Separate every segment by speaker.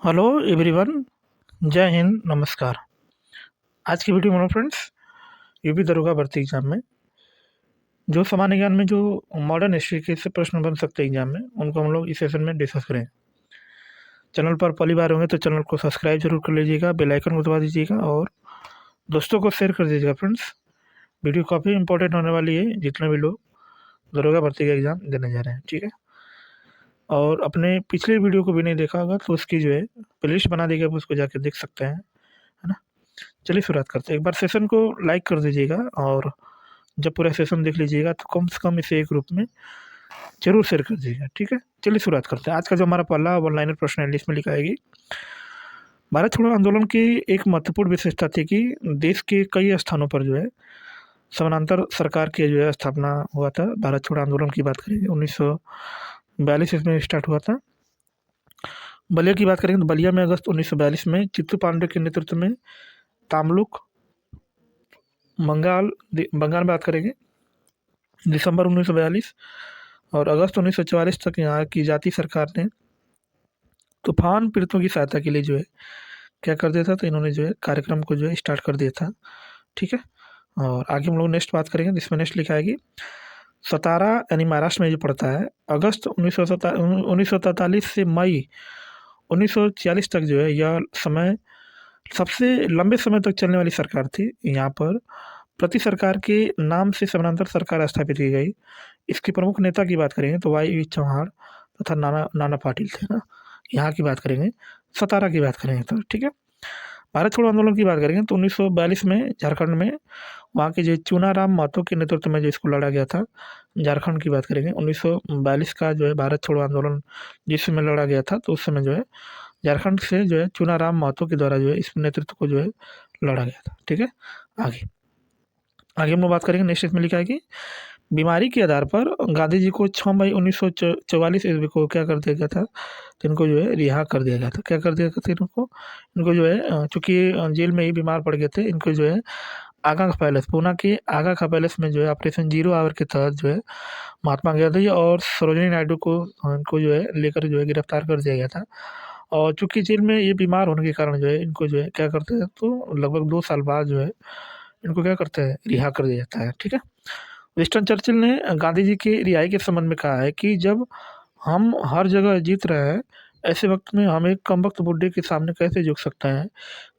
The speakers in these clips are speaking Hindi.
Speaker 1: Hello everyone. जय हिंद, नमस्कार। आज की वीडियो में फ्रेंड्स, यूपी दरोगा भर्ती एग्जाम में जो सामान्य ज्ञान में जो मॉडर्न हिस्ट्री के से प्रश्न बन सकते हैं एग्जाम में, उनको हम लोग इस सेशन में डिस्कस करें। चैनल पर पहली बार होंगे तो चैनल को सब्सक्राइब जरूर कर लीजिएगा, बेल आइकन को दबा दीजिएगा और दोस्तों को शेयर कर दीजिएगा। फ्रेंड्स, वीडियो काफ़ी इंपॉर्टेंट होने वाली है जितने भी लोग दरोगा भर्ती का एग्ज़ाम देने जा रहे हैं, ठीक है। और अपने पिछले वीडियो को भी नहीं देखा होगा तो उसकी जो है प्लेलिस्ट बना देगा, उसको जाके देख सकते हैं, है ना। चलिए शुरुआत करते हैं। एक बार सेशन को लाइक कर दीजिएगा और जब पूरा सेशन देख लीजिएगा तो कम से कम इसे एक ग्रुप में जरूर शेयर कर दीजिएगा, ठीक है। चलिए शुरुआत करते हैं। आज का जो हमारा पहला वन लाइनर प्रश्न है लिस्ट में लिखा है, भारत छोड़ो आंदोलन की एक महत्वपूर्ण विशेषता थी कि देश के कई स्थानों पर जो है समानांतर सरकार के जो है स्थापना हुआ था। भारत छोड़ो आंदोलन की बात करेंगे 1942 इसमें स्टार्ट हुआ था। बलिया की बात करेंगे तो बलिया में अगस्त 1942 में चित्तू पांडे के नेतृत्व में तामलुक बंगाल में बात करेंगे दिसंबर 1942 और अगस्त 1944 तक यहाँ की जाति सरकार ने तूफान पीड़ितों की सहायता के लिए जो है क्या कर दिया था, तो इन्होंने जो है कार्यक्रम को जो है स्टार्ट कर दिया था, ठीक है। और आगे हम लोग नेक्स्ट बात करेंगे जिसमें नेक्स्ट लिखा है कि सतारा यानी महाराष्ट्र में जो पड़ता है, अगस्त 1943 से मई 1946 तक जो है यह समय सबसे लंबे समय तक चलने वाली सरकार थी। यहाँ पर प्रति सरकार के नाम से समानांतर सरकार स्थापित की गई। इसके प्रमुख नेता की बात करेंगे तो वाई चौहान तथा नाना नाना पाटिल थे ना। यहाँ की बात करेंगे, सतारा की बात करेंगे तो ठीक है। भारत छोड़ो आंदोलन की बात करेंगे तो 1942 में झारखंड में वहाँ के जो चूनाराम महतो के नेतृत्व में जो इसको लड़ा गया था। झारखंड की बात करेंगे 1942 का जो है भारत छोड़ो आंदोलन जिस समय लड़ा गया था, तो उस समय जो है झारखंड से जो है चूनाराम महतो के द्वारा जो है इस नेतृत्व को जो है लड़ा गया था, ठीक है। आगे आगे हम लोग बात करेंगे। नेक्स्ट इसमें लिखा है कि बीमारी के आधार पर गांधी जी को 6 मई 1944 ईस्वी को क्या कर दिया गया था, तो इनको जो है रिहा कर दिया गया था। क्या कर दिया गया था इनको जो है चूँकि जेल में ही बीमार पड़ गए थे, इनको जो है आगा का पैलेस, पूना के आगा का पैलेस में जो है ऑपरेशन जीरो आवर के तहत जो है महात्मा गांधी और सरोजिनी नायडू को इनको जो है लेकर जो है गिरफ्तार कर दिया गया था। और चूँकि जेल में ये बीमार होने के कारण जो है इनको जो है क्या करते हैं, तो लगभग 2 साल बाद जो है इनको क्या करते हैं, रिहा कर दिया जाता है, ठीक है। विंस्टन चर्चिल ने गांधी जी की रिहाई के संबंध में कहा है कि जब हम हर जगह जीत रहे हैं, ऐसे वक्त में हम एक कमबख्त बुड्ढे के सामने कैसे झुक सकते हैं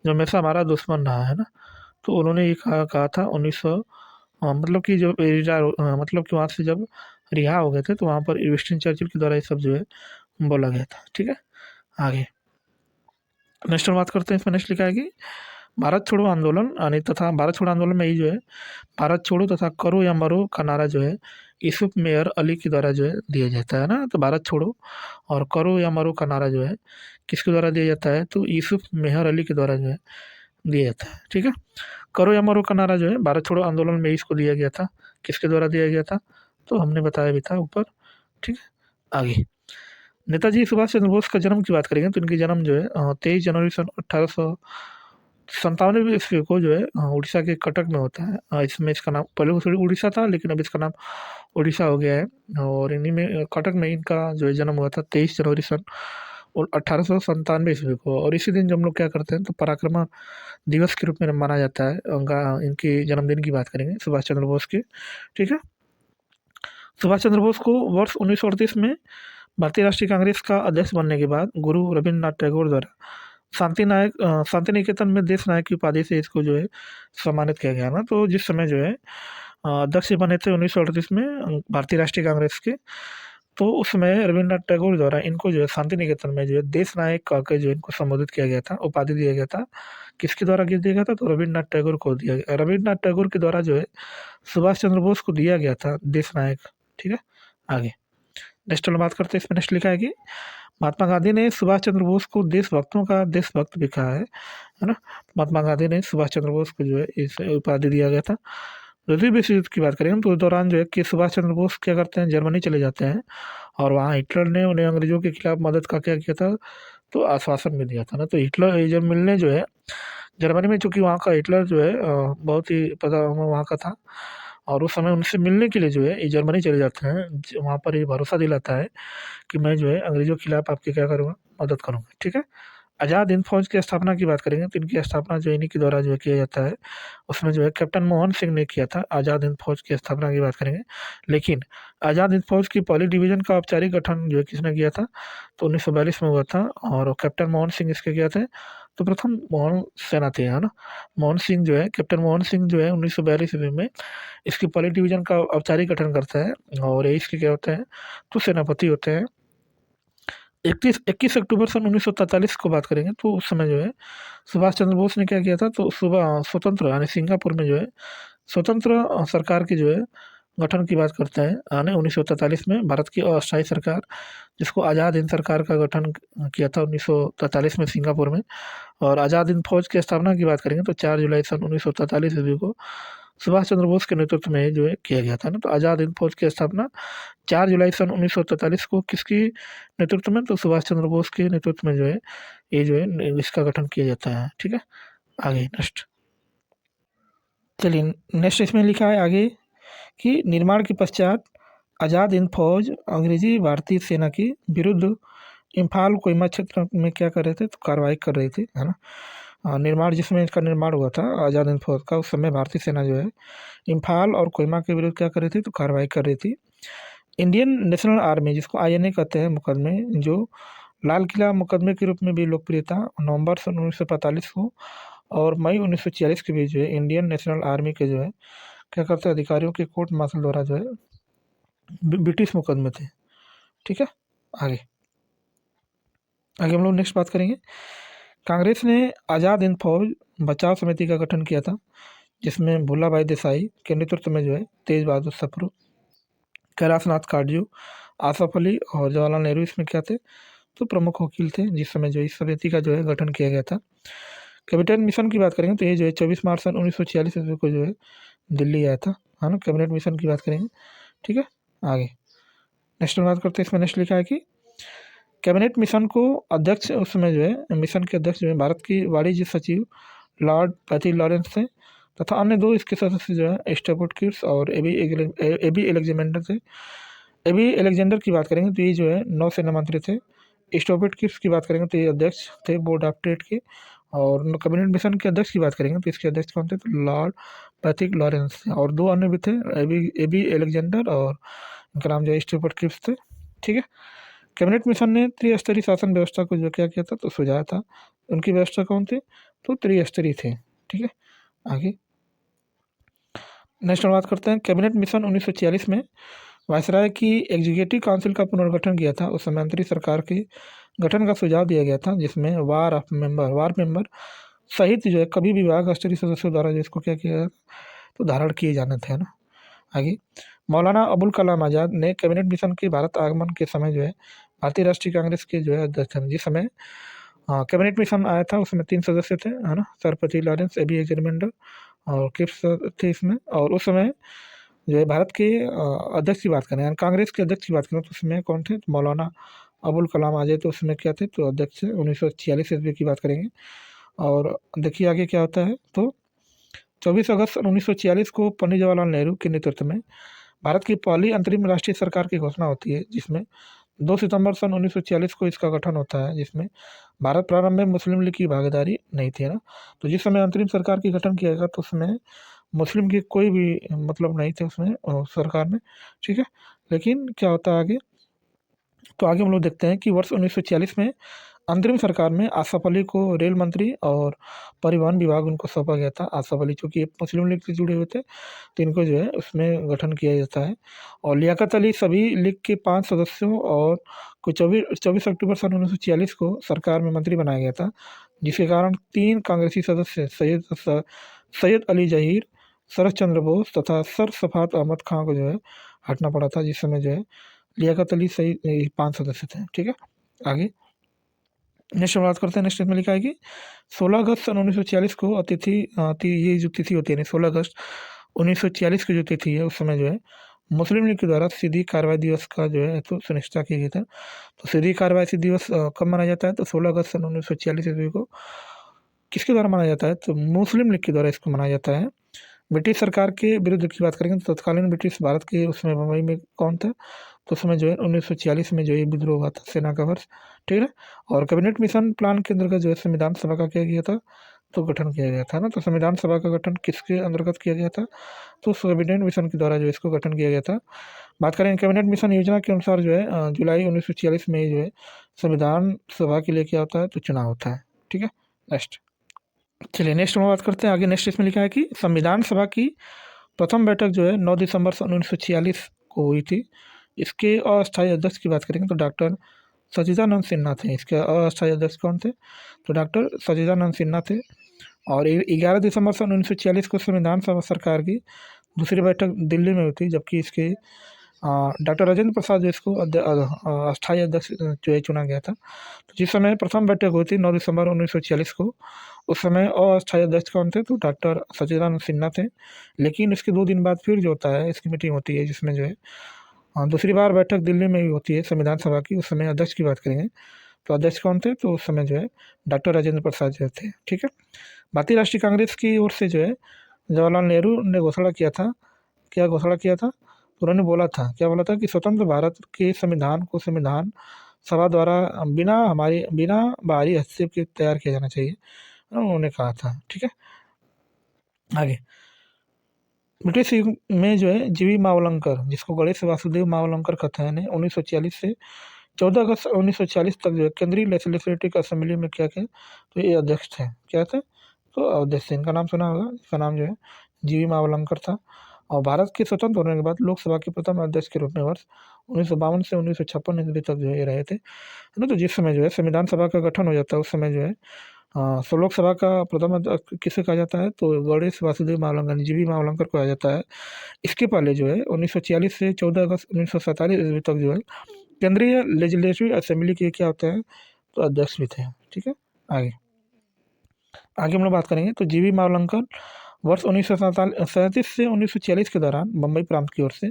Speaker 1: जो हमेशा हमारा दुश्मन रहा है ना। तो उन्होंने ये कहा था 1900 मतलब कि जब मतलब कि वहाँ से जब रिहा हो गए थे तो वहाँ पर विंस्टन चर्चिल के द्वारा ये सब जो है बोला गया था, ठीक है। आगे नेक्स्ट बात करते हैं। इसमें नेक्स्ट लिखा है कि भारत छोड़ो आंदोलन यानी तथा भारत छोड़ो आंदोलन में ही जो है भारत छोड़ो तथा करो या मरो का नारा जो है यूसुफ मेयर अली के द्वारा जो है दिया जाता है ना। तो भारत छोड़ो और करो या मरो का नारा जो है किसके द्वारा दिया जाता है, तो यूसुफ मेहर अली के द्वारा जो है दिया जाता है, ठीक है। करो या मरो का नारा जो है भारत छोड़ो आंदोलन में इसको दिया गया था। किसके द्वारा दिया गया था, तो हमने बताया भी था ऊपर, ठीक है। आगे नेताजी सुभाष चंद्र बोस का जन्म की बात करेंगे तो इनकी जन्म जो है 23 जनवरी सन 1897 ईस्वी को जो है उड़ीसा के कटक में होता है। इसमें इसका नाम पहले उड़ीसा था लेकिन अब इसका नाम उड़ीसा हो गया है। और इन्हीं में कटक में इनका जो है जन्म हुआ था 23 जनवरी सन 1897 ईस्वी को। और इसी दिन जब हम लोग क्या करते हैं तो पराक्रम दिवस के रूप में माना जाता है। उनका इनके जन्मदिन की बात करेंगे सुभाष चंद्र बोस की, ठीक है। सुभाष चंद्र बोस को वर्ष 1938 में भारतीय राष्ट्रीय कांग्रेस का अध्यक्ष बनने के बाद गुरु रविन्द्रनाथ टैगोर द्वारा शांति निकेतन में देश नायक की उपाधि से इसको जो है सम्मानित किया गया ना। तो जिस समय जो है अध्यक्ष बने थे 1938 में भारतीय राष्ट्रीय कांग्रेस के, तो उस समय रविन्द्रनाथ टैगोर द्वारा इनको जो है शांति निकेतन में जो है देश नायक कह के जो इनको संबोधित किया गया था, उपाधि दिया गया था। किसके द्वारा दिया गया था, तो रविन्द्रनाथ टैगोर को दिया गया। रविन्द्रनाथ टैगोर के द्वारा जो है सुभाष चंद्र बोस को दिया गया था देश नायक, ठीक है। आगे नेक्स्ट वाला बात करते हैं। इसमें नेक्स्ट लिखा है कि महात्मा गांधी ने सुभाष चंद्र बोस को देशभक्तों का देशभक्त भी कहा है ना। महात्मा गांधी ने सुभाष चंद्र बोस को जो है इस उपाधि दिया गया था। द्वितीय विश्व युद्ध की बात करें तो उस दौरान जो है कि सुभाष चंद्र बोस क्या करते हैं, जर्मनी चले जाते हैं और वहाँ हिटलर ने उन्हें अंग्रेजों के खिलाफ मदद का क्या किया था, तो आश्वासन भी दिया था ना। तो हिटलर जब मिलने जो है जर्मनी में, चूँकि वहाँ का हिटलर जो है बहुत ही पता वहाँ का था और उस समय उनसे मिलने के लिए जो है ये जर्मनी चले जाते हैं। वहाँ पर ये भरोसा दिलाता है कि मैं जो है अंग्रेज़ों के खिलाफ आपकी क्या करूँगा, मदद करूँगा, ठीक है। आज़ाद हिंद फौज की स्थापना की बात करेंगे तो इनकी स्थापना जो इन्हीं के द्वारा जो है किया जाता है। उसमें जो है कैप्टन मोहन सिंह ने किया था आज़ाद हिंद फौज की स्थापना की बात करेंगे। लेकिन आज़ाद हिंद फौज की पहली डिवीज़न का औपचारिक गठन जो है किसने किया था, तो 1942 में हुआ था और कैप्टन मोहन सिंह इसके क्या थे, तो प्रथम मोहन सेना थे, है ना? मोहन सिंह जो है कैप्टन मोहन सिंह जो है 1942 ईस्वी में इसकी पहली डिवीज़न का औपचारिक गठन करता है और ये इसके क्या होते हैं, तो सेनापति होते हैं। 21 अक्टूबर सन 1943 को बात करेंगे तो उस समय जो है सुभाष चंद्र बोस ने क्या किया था, तो सुबह स्वतंत्र यानी सिंगापुर में जो है स्वतंत्र सरकार की जो है गठन की बात करते हैं आने 1943 में भारत की अस्थायी सरकार, जिसको आज़ाद हिंद सरकार का गठन किया था 1943 में सिंगापुर में। और आज़ाद हिंद फौज की स्थापना की बात करेंगे तो 4 जुलाई सन 1943 ईस्वी को सुभाष चंद्र बोस के नेतृत्व में जो है किया गया था ना। तो आज़ाद हिंद फौज की स्थापना 4 जुलाई सन 1943 को किसकी नेतृत्व में, तो सुभाष चंद्र बोस के नेतृत्व में जो है ये जो है इसका गठन किया जाता है। ठीक है, आगे नेक्स्ट चलिए, नेक्स्ट इसमें लिखा है आगे कि निर्माण के पश्चात आज़ाद हिंद फौज अंग्रेजी भारतीय सेना के विरुद्ध इम्फाल कोहिमा क्षेत्र में क्या कर रहे थे, तो कार्रवाई कर रही थी, है ना। निर्माण जिसमें इसका निर्माण हुआ था आज़ाद हिंद फौज का, उस समय भारतीय सेना जो है इम्फाल और कोहिमा के विरुद्ध क्या कर रही थी, तो कार्रवाई कर रही थी। इंडियन नेशनल आर्मी जिसको आईएनए कहते हैं मुकदमे, जो लाल किला मुकदमे के रूप में भी लोकप्रिय था, नवंबर सन 1945 को और मई 1946 के बीच जो है इंडियन नेशनल आर्मी के जो है क्या करते हैं अधिकारियों के कोर्ट मार्शल द्वारा जो है ब्रिटिश मुकदमे थे। ठीक है, आगे आगे हम लोग नेक्स्ट बात करेंगे। कांग्रेस ने आज़ाद हिंद फौज बचाव समिति का गठन किया था, जिसमें भूला भाई देसाई के नेतृत्व में जो है तेज बहादुर सप्रू, कैलाशनाथ काटजू, आसफ अली और जवाहरलाल नेहरू इसमें क्या थे, तो प्रमुख वकील थे, जिस समय जो इस समिति का जो है गठन किया गया था। कैबिनेट मिशन की बात करेंगे तो ये जो है 24 मार्च सन 1946 ईस्वी को जो है दिल्ली आया था, है ना। कैबिनेट मिशन की बात करेंगे। ठीक है, आगे नेक्स्ट बात करते हैं। इसमें नेक्स्ट लिखा है कि कैबिनेट मिशन को अध्यक्ष उस समय जो है मिशन के अध्यक्ष जो है भारत की वाणिज्य सचिव लॉर्ड पैथी लॉरेंस थे, तथा अन्य दो इसके सदस्य जो है स्टर्बर्ट किर्स और एबी एलेक्जेंडर थे। एबी एलेक्जेंडर की बात करेंगे तो ये जो है नौसेना मंत्री थे। स्टर्बर्ट किर्स की बात करेंगे तो ये अध्यक्ष थे बोर्ड ऑफ ट्रेड के। और कैबिनेट मिशन के अध्यक्ष की बात करेंगे तो इसके अध्यक्ष कौन थे, तो लॉर्ड पैथिक लॉरेंस थे, और दो अन्य भी थे, एबी एलेक्जेंडर और इनका नाम जो है स्टर्बर्ट किर्स थे। ठीक है, कैबिनेट मिशन ने त्रिस्तरीय शासन व्यवस्था को जो क्या किया था, तो सुझाया था। उनकी व्यवस्था कौन थी, तो त्रिस्तरीय थे। ठीक है, आगे नेक्स्ट बात करते हैं। कैबिनेट मिशन 1946 में वायसराय की एग्जीक्यूटिव काउंसिल का पुनर्गठन किया था। उस समय अंतरिम सरकार के गठन का सुझाव दिया गया था, जिसमें वार मेंबर सहित जो है कभी विभाग स्तरीय सदस्यों द्वारा जो इसको क्या किया तो धारण किए जाने थे, ना। आगे मौलाना अबुल कलाम आज़ाद ने कैबिनेट मिशन के भारत आगमन के समय जो है भारतीय राष्ट्रीय कांग्रेस के जो है अध्यक्ष थे। जिस समय कैबिनेट मिशन आया था उसमें 3 सदस्य थे, है ना, सरपति लॉरेंस, एबी एग्जेंडर और किप्स थे इसमें। और उस समय जो है भारत के अध्यक्ष की बात करें यानी कांग्रेस के अध्यक्ष की बात करें तो उसमें कौन थे, तो मौलाना अबुल कलाम आज़ाद, तो उसमें क्या थे, तो अध्यक्ष 1946 ईस्वी की बात करेंगे। और देखिए आगे क्या होता है, तो 24 अगस्त 1946 को पंडित जवाहरलाल नेहरू के नेतृत्व में भारत की पहली अंतरिम राष्ट्रीय सरकार की घोषणा होती है, जिसमें 2 सितंबर सन 1946 को इसका गठन होता है, जिसमें भारत प्रारंभ में मुस्लिम लीग की भागीदारी नहीं थी, है ना। तो जिस समय अंतरिम सरकार की गठन किया गया तो उसमें मुस्लिम के कोई भी मतलब नहीं थे उसमें सरकार में। ठीक है, लेकिन क्या होता है आगे, तो आगे हम लोग देखते हैं कि वर्ष 1946 में अंतरिम सरकार में आसफ अली को रेल मंत्री और परिवहन विभाग उनको सौंपा गया था। आसफ अली चूँकि मुस्लिम लीग से जुड़े हुए थे तो इनको जो है उसमें गठन किया जाता है। और लियाकत अली सभी लीग के 5 सदस्यों और को 24 अक्टूबर सन 1946 को सरकार में मंत्री बनाया गया था, जिसके कारण 3 कांग्रेसी सदस्य सैयद अली जहीर, शरद चंद्र बोस तथा सर सफात अहमद खां को जो है हटना पड़ा था, जिस समय जो है लियाकत अली सही 5 सदस्य थे। ठीक है, आगे नेक्स्ट बात करते हैं। नेक्स्ट में लिखा है कि 16 अगस्त सन 1946 को ये जो तिथि होती है 16 अगस्त 1946 की जो तिथि है उस समय जो है मुस्लिम लीग के द्वारा सीधी कार्रवाई दिवस का जो है तो सुनिश्चित किया गया था। तो सीधी कार्रवाई दिवस कब मनाया जाता है, तो 16 अगस्त सन 1946 ईस्वी को किसके द्वारा मनाया जाता है, तो मुस्लिम लीग के द्वारा इसको मनाया जाता है। ब्रिटिश सरकार के विरुद्ध की बात करेंगे तो तत्कालीन ब्रिटिश भारत के उस समय बम्बई में कौन था, तो उस समय जो है 1946 में जो है विद्रोह हुआ था, सेना का वर्ष, ठीक है। और कैबिनेट मिशन प्लान के अंतर्गत जो है संविधान सभा का किया गया था, तो गठन किया गया था ना। तो संविधान सभा का गठन किसके अंतर्गत किया गया था, तो कैबिनेट मिशन के द्वारा जो है इसको गठन किया गया था। बात करें कैबिनेट मिशन योजना के अनुसार जो है जुलाई 1946 में जो है संविधान सभा के लिए क्या होता है, तो चुनाव होता है, ठीक है। नेक्स्ट, चलिए नेक्स्ट हम बात करते हैं आगे। नेक्स्ट इसमें लिखा है कि संविधान सभा की प्रथम बैठक जो है 9 दिसंबर सन 1946 को हुई थी। इसके अस्थायी अध्यक्ष की बात करेंगे तो डॉक्टर सच्चिदानंद सिन्हा थे। इसके अस्थायी अध्यक्ष कौन थे, तो डॉक्टर सच्चिदानंद सिन्हा थे। और 11 दिसंबर सन 1946 को संविधान सभा सरकार की दूसरी बैठक दिल्ली में हुई थी, जबकि इसके डॉक्टर राजेंद्र प्रसाद जो इसको अस्थायी अध्यक्ष जो है चुना गया था। तो जिस समय प्रथम बैठक हुई थी 9 दिसंबर 1946 को, उस समय अस्थायी अध्यक्ष कौन थे, तो डॉक्टर सच्चिदानंद सिन्हा थे। लेकिन इसके 2 दिन बाद फिर जो होता है इसकी मीटिंग होती है, जिसमें जो है दूसरी बार बैठक दिल्ली में ही होती है संविधान सभा की। उस समय अध्यक्ष की बात करेंगे तो अध्यक्ष कौन थे, तो उस समय जो है डॉक्टर राजेंद्र प्रसाद जो थे, ठीक है। भारतीय राष्ट्रीय कांग्रेस की ओर से जो है जवाहरलाल नेहरू ने घोषणा किया था, क्या घोषणा किया था, तो उन्होंने बोला था, क्या बोला था कि स्वतंत्र भारत के संविधान को संविधान सभा द्वारा बिना बाहरी हस्तक्षेप के तैयार किया जाना चाहिए, उन्होंने कहा था, ठीक है। आगे, ब्रिटिश युग में जो है जीवी मावलंकर, जिसको गणेश वासुदेव मावलंकर कहते हैं, 1946 से 14 अगस्त 1940 तक जो है केंद्रीय लेजिस्लेटिव असेंबली में क्या थे, तो ये अध्यक्ष थे, क्या थे, तो अध्यक्ष थे। इनका नाम सुना होगा, इसका नाम जो है जीवी मावलंकर था। और भारत के स्वतंत्र होने के बाद लोकसभा के प्रथम अध्यक्ष के रूप में वर्ष 1952 से 1956 ईस्वी तक जो है ये रहे थे, है ना। तो जिस समय जो है संविधान सभा का गठन हो जाता है, उस समय जो है लोकसभा का प्रथम अध्यक्ष किसे कहा जाता है, तो गणेश वासुदेव मावलंकर, जीवी मावलंकर को कहा जाता है। इसके पहले जो है 1946 से 14 अगस्त 1947 ईस्वी तक जो है केंद्रीय लेजिस्लेटिव असेंबली के क्या होते हैं, तो अध्यक्ष भी थे, ठीक है। आगे आगे हम लोग बात करेंगे तो जीवी मावलंकर वर्ष 1937 से 1946 के दौरान बम्बई प्रांत की ओर से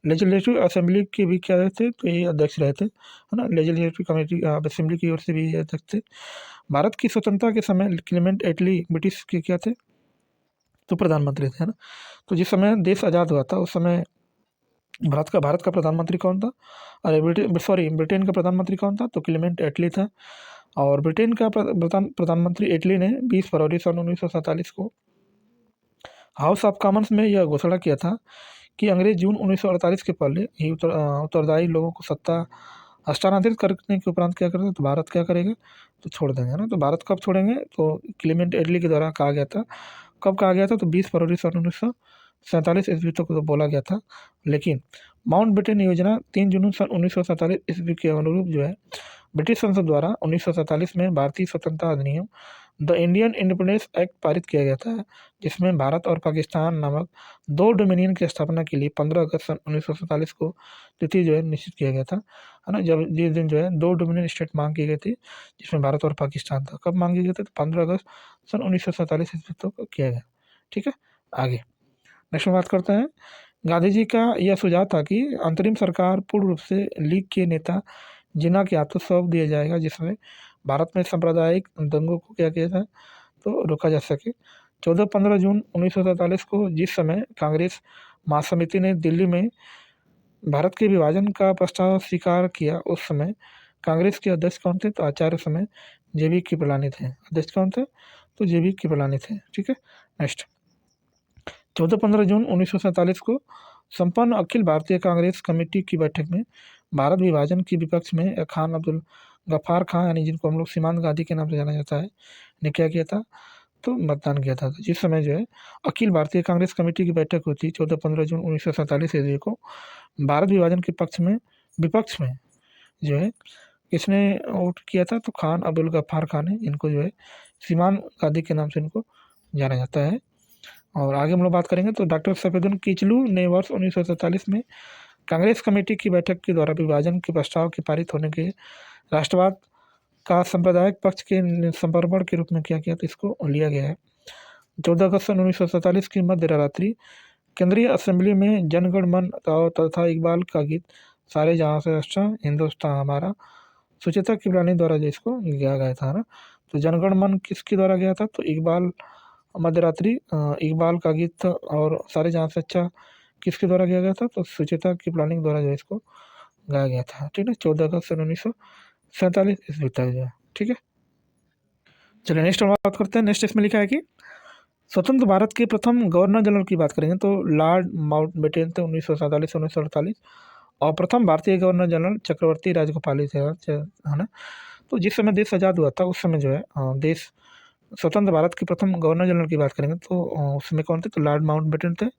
Speaker 1: लेजिस्लेटिव असेंबली के भी क्या रहे थे, तो ये अध्यक्ष रहे थे, है ना। लेजिस्लेटिव कमेटी असेंबली की ओर से भी ये अध्यक्ष थे। भारत की स्वतंत्रता के समय क्लेमेंट एटली ब्रिटिश के क्या थे, तो प्रधानमंत्री थे, है ना। तो जिस समय देश आज़ाद हुआ था उस समय भारत का प्रधानमंत्री कौन था, अरे ब्रिटेन का प्रधानमंत्री कौन था, तो क्लेमेंट एटली था। और ब्रिटेन का प्रधानमंत्री एटली ने 20 फरवरी सन 1947 को हाउस ऑफ कॉमन्स में यह घोषणा किया था कि अंग्रेज जून 1948 के पहले ही उत्तरदायी लोगों को सत्ता हस्तांतरित करने के उपरांत क्या करेगा, तो भारत क्या करेगा, तो छोड़ देंगे, है ना। तो भारत कब छोड़ेंगे, तो क्लेमेंट एटली के द्वारा कहा गया था। कब कहा गया था, तो 20 फरवरी सन 1947 ईस्वी तक तो बोला गया था। लेकिन माउंटबेटन योजना 3 जून सन 1947 ईस्वी के अनुरूप जो है ब्रिटिश संसद द्वारा 1947 में भारतीय स्वतंत्रता अधिनियम द इंडियन इंडिपेंडेंस एक्ट पारित किया गया था, जिसमें भारत और पाकिस्तान नामक 2 डोमिनियन की स्थापना के लिए 15 अगस्त सन 1947 को तिथि जो है निश्चित किया गया था, है ना। जब जिस दिन जो है 2 डोमिनियन स्टेट मांग की गई थी, जिसमें भारत और पाकिस्तान था, कब मांगी गई थी, तो 15 अगस्त सन 1947 ईस्वी तक किया गया, ठीक है। आगे नेक्स्ट बात करते हैं। गांधी जी का यह सुझाव था कि अंतरिम सरकार पूर्ण रूप से लीग के नेता जिन्ना के हाथों सौंप दिया जाएगा, जिसमें भारत में सांप्रदायिक दंगों को क्या किया जाए, तो रोका जा सके। 14-15 जून 1947 को जिस समय कांग्रेस महासमिति ने दिल्ली में भारत के विभाजन का प्रस्ताव स्वीकार किया, उस समय कांग्रेस के अध्यक्ष कौन थे, तो आचार्य समय जेबी कृपलानी थे। अध्यक्ष कौन थे, तो जेबी कृपलानी थे, ठीक है। नेक्स्ट 14-15 जून 1947 को संपन्न अखिल भारतीय कांग्रेस कमेटी की बैठक में भारत विभाजन के विपक्ष में खान अब्दुल गफ्फार खां, यानी जिनको हम लोग सीमांत गांधी के नाम से जाना जाता है, ने क्या किया था, तो मतदान किया था। तो जिस समय जो है अखिल भारतीय कांग्रेस कमेटी की बैठक हुई थी 14-15 जून 1947 ईस्वी को भारत विभाजन के विपक्ष में जो है किसने वोट किया था, तो खान अब्दुल गफ्फार खान ने, इनको जो है सीमांत गांधी के नाम से इनको जाना जाता है। और आगे हम लोग बात करेंगे तो डॉक्टर सफेदुल किचलू ने वर्ष 1947 में कांग्रेस कमेटी की बैठक के द्वारा विभाजन के प्रस्ताव के पारित होने के राष्ट्रवाद का सांप्रदायिक पक्ष के समर्पण के रूप में क्या किया, तो इसको लिया गया है। 14 अगस्त सन 1947 की मध्य रात्रि केंद्रीय असेंबली में जनगण मन तथा इकबाल का गीत सारे जहाँ से अच्छा हिंदुस्तान हमारा सुचेता कृपलानी द्वारा जो इसको गाया गया था ना। तो जनगण मन किसके द्वारा गया था, तो इकबाल मध्यरात्रि इकबाल का गीत था और सारे जहाँ से अच्छा किसके द्वारा गाया गया था, तो सुचेता की प्लानिंग द्वारा जो है इसको गाया गया था। ठीक है, 14 अगस्त 1947 ईस्वी तक जो है। ठीक है, चलिए नेक्स्ट हम बात करते हैं। नेक्स्ट इसमें लिखा है कि स्वतंत्र भारत के प्रथम गवर्नर जनरल की बात करेंगे तो लॉर्ड माउंटबेटन थे 1947 से 1948, और प्रथम भारतीय गवर्नर जनरल चक्रवर्ती राजगोपाल थे, है ना। तो जिस समय देश आज़ाद हुआ था उस समय जो है देश स्वतंत्र भारत के प्रथम गवर्नर जनरल की बात करेंगे तो उस समय कौन थे, तो लॉर्ड माउंटबेटन थे।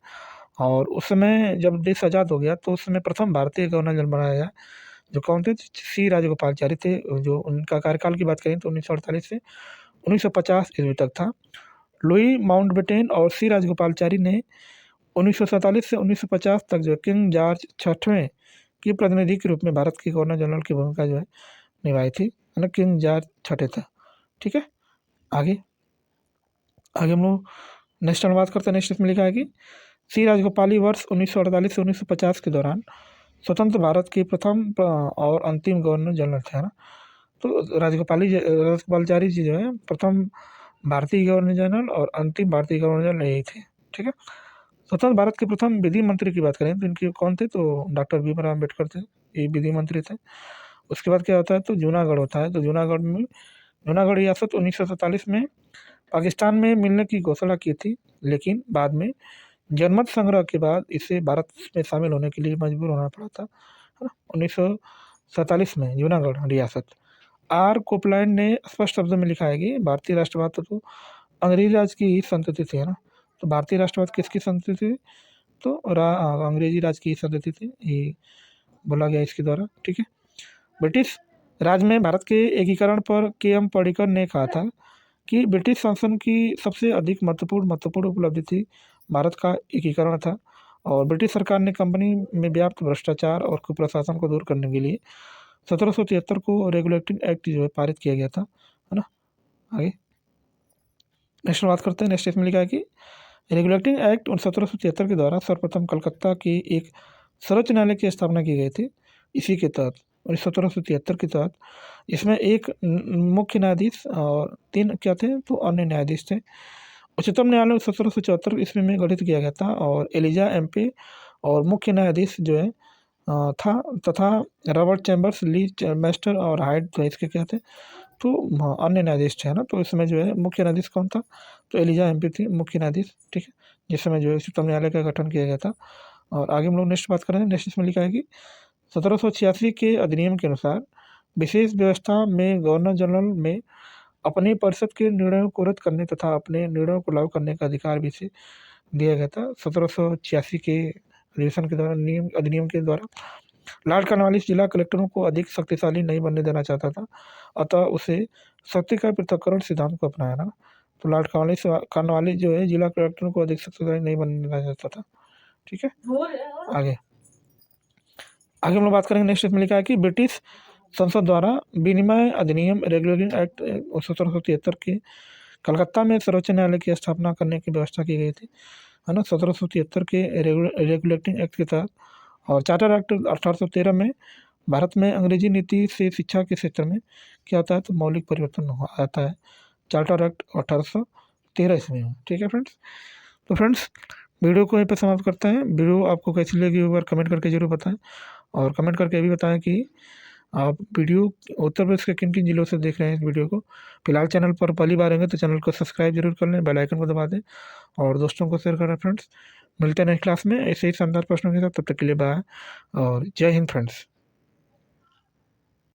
Speaker 1: और उस समय जब देश आज़ाद हो गया तो उस समय प्रथम भारतीय गवर्नर जनरल बनाया गया, जो कौन थे, सी राजगोपालचारी थे। जो उनका कार्यकाल की बात करें तो 1948 से 1950 ईस्वी तक था। लुई माउंटबेटन और सी राजगोपालचारी ने 1947 से 1950 तक जो किंग जॉर्ज छठवें के प्रतिनिधि के रूप में भारत के गवर्नर जनरल की भूमिका जो है निभाई थी, है ना। किंग जॉर्ज छठे था। ठीक है, आगे आगे हम लोग नेक्स्ट अनुवाद करते हैं। नेक्स्ट इसमें लिखा है कि सी राजगोपाली वर्ष 1948 से 1950 के दौरान स्वतंत्र भारत के प्रथम और अंतिम गवर्नर जनरल थे, है ना। तो राजगोपालचारी जी जो है प्रथम भारतीय गवर्नर जनरल और अंतिम भारतीय गवर्नर जनरल यही थे। ठीक है, स्वतंत्र भारत के प्रथम विधि मंत्री की बात करें तो इनके कौन थे, तो डॉक्टर भीमराव अम्बेडकर थे, ये विधि मंत्री थे। उसके बाद क्या होता है, तो जूनागढ़ होता है। तो जूनागढ़ रियासत 1947 में पाकिस्तान में मिलने की घोषणा की थी, लेकिन बाद में जनमत संग्रह के बाद इसे भारत में शामिल होने के लिए मजबूर होना पड़ा था, है ना। 1947 में जूनागढ़ रियासत। आर कोपलैंड ने स्पष्ट शब्दों में लिखा है कि भारतीय राष्ट्रवाद तो अंग्रेजी राज की ही संतति थी, है ना। तो भारतीय राष्ट्रवाद किसकी संतति थी, तो अंग्रेजी राज की संतति थी, ये बोला गया इसके द्वारा। ठीक है, ब्रिटिश राज में भारत के एकीकरण पर के एम पर्रिकर ने कहा था कि ब्रिटिश शासन की सबसे अधिक महत्वपूर्ण उपलब्धि थी भारत का एकीकरण था, और ब्रिटिश सरकार ने कंपनी में व्याप्त भ्रष्टाचार और कुप्रशासन को दूर करने के लिए 1773 को रेगुलेटिंग एक्ट जो है पारित किया गया था, है ना। आगे नेक्स्ट बात करते हैं। नेक्स्ट इसमें लिखा है कि रेगुलेटिंग एक्ट 1773 के द्वारा सर्वप्रथम कलकत्ता की एक सर्वोच्च न्यायालय की स्थापना की गई थी। इसी के तहत 1773 के तहत इसमें एक मुख्य न्यायाधीश और 3 क्या थे, तो अन्य न्यायाधीश थे। उच्चतम न्यायालय 1774 ईस्वी में गठित किया गया था, और एलिजा एमपी और मुख्य न्यायाधीश जो है था, तथा रॉबर्ट चैम्बर्स, ली मैस्टर और हाइड जो इसके क्या थे, तो अन्य न्यायाधीश थे, है ना। तो इस समय जो है मुख्य न्यायाधीश कौन था, तो एलिजा एमपी थी मुख्य न्यायाधीश। ठीक है, जिस समय जो है उच्चतम न्यायालय का गठन किया गया था। और आगे हम लोग नेक्स्ट बात करेंगे। नेक्स्ट इसमें लिखा है कि 1786 के अधिनियम के अनुसार विशेष व्यवस्था में गवर्नर जनरल में अपने परिषद के निर्णयों को रद्द करने तथा अपने निर्णयों को लागू करने का अधिकार भी इसे दिया गया था। 1786 के अधिवेशन के द्वारा अधिनियम के द्वारा लॉर्ड कॉर्नवालिस जिला कलेक्टरों को अधिक शक्तिशाली नहीं बनने देना चाहता था, अतः उसे शक्ति का पृथक्करण सिद्धांत को अपनाया ना। तो लॉर्ड कॉर्नवालिस जो है जिला कलेक्टरों को अधिक शक्तिशाली नहीं बनने देना चाहता था। ठीक है, आगे आगे हम लोग बात करेंगे। नेक्स्ट इसमें लिखा है कि ब्रिटिश संसद द्वारा विनिमय अधिनियम रेगुलेटिंग एक्ट 1773 के कलकत्ता में सर्वोच्च न्यायालय की स्थापना करने की व्यवस्था की गई थी, है ना। 1773 के रेगुलेटिंग एक्ट के तहत और चार्टर एक्ट 1813 में भारत में अंग्रेजी नीति से शिक्षा के क्षेत्र में क्या होता है, तो मौलिक परिवर्तन आता है, चार्टर एक्ट 1813 ईस्वी में। ठीक है फ्रेंड्स, तो फ्रेंड्स वीडियो को यहीं पर समाप्त करते हैं। वीडियो आपको कैसी लगी एक बार कमेंट करके जरूर बताएं, और कमेंट करके ये भी बताएं कि आप वीडियो उत्तर प्रदेश के किन किन जिलों से देख रहे हैं इस वीडियो को। फिलहाल चैनल पर पहली बार आएंगे तो चैनल को सब्सक्राइब जरूर कर लें, बेल आइकन को दबा दें और दोस्तों को शेयर करें। फ्रेंड्स मिलते हैं नेक्स्ट क्लास में ऐसे ही शानदार प्रश्नों के साथ, तब तक के लिए बाय और जय हिंद फ्रेंड्स।